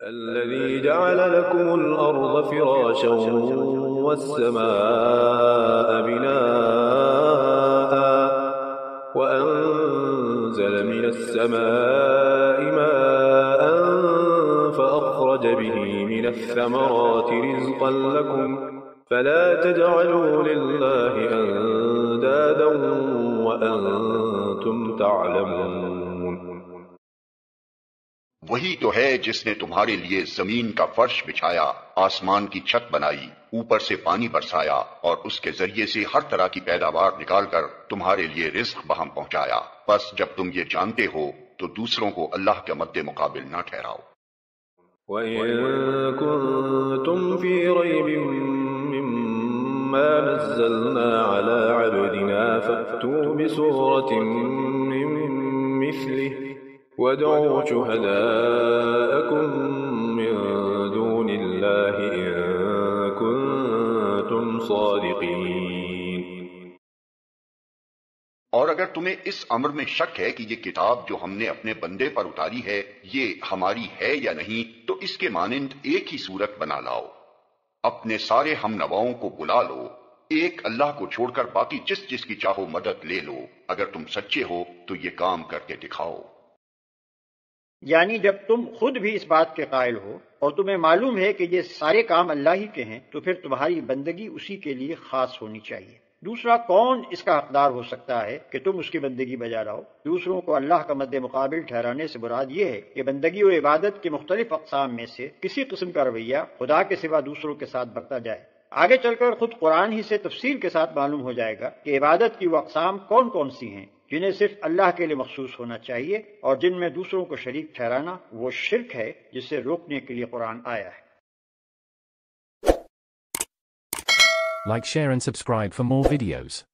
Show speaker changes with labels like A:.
A: الذي جعل لكم الأرض فراشا والسماء بناء وأنزل من السماء ماء فأخرج به من الثمرات رزقا لكم فلا تجعلوا لله أندادا وأنتم تعلمون۔
B: وہی تو ہے جس نے تمہارے لیے زمین کا فرش بچھایا، آسمان کی چھت بنائی، اوپر سے پانی برسایا اور اس کے ذریعے سے ہر طرح کی پیداوار نکال کر تمہارے لیے رزق بہم پہنچایا۔ بس جب تم یہ جانتے ہو تو دوسروں کو اللہ کے مد مقابل نہ ٹھہراؤ۔
A: وَإِن كُنتُمْ فِي رَيْبٍ مِّمَّا نَزَّلْنَا عَلَىٰ عَبْدِنَا فَأْتُوا بِسُورَةٍ مِّن مِّثْلِهِ وَادْعُوا شُهَدَاءَكُم مِّن دُونِ اللَّهِ إِن كُنتُمْ صَادِقِينَ۔
B: اور اگر تمہیں اس امر میں شک ہے کہ یہ کتاب جو ہم نے اپنے بندے پر اتاری ہے یہ ہماری ہے یا نہیں، تو اس کے مانند ایک ہی صورت بنا لاؤ، اپنے سارے ہم نواؤں کو بلا لو، ایک اللہ کو چھوڑ کر باقی جس جس کی چاہو مدد لے لو، اگر تم سچے ہو تو یہ کام کر کے دکھاؤ۔
C: یعنی جب تم خود بھی اس بات کے قائل ہو اور تمہیں معلوم ہے کہ یہ سارے کام اللہ ہی کے ہیں، تو پھر تمہاری بندگی اسی کے لیے خاص ہونی چاہیے۔ دوسرا کون اس کا حقدار ہو سکتا ہے کہ تم اس کی بندگی بجا لاؤ؟ دوسروں کو اللہ کا مد مقابل ٹھہرانے سے مراد یہ ہے کہ بندگی و عبادت کے مختلف اقسام میں سے کسی قسم کا رویہ خدا کے سوا دوسروں کے ساتھ برتا جائے۔ آگے چل کر خود قرآن ہی سے تفصیل کے ساتھ معلوم ہو جائے گا کہ عبادت کی وہ اقسام کون کون سی ہیں جنہیں صرف اللہ کے لیے مخصوص ہونا چاہیے، اور جن میں دوسروں کو شریک ٹھہرانا وہ شرک ہے جسے روکنے کے لیے قرآن آیا ہے۔
D: Like, share and subscribe for more videos.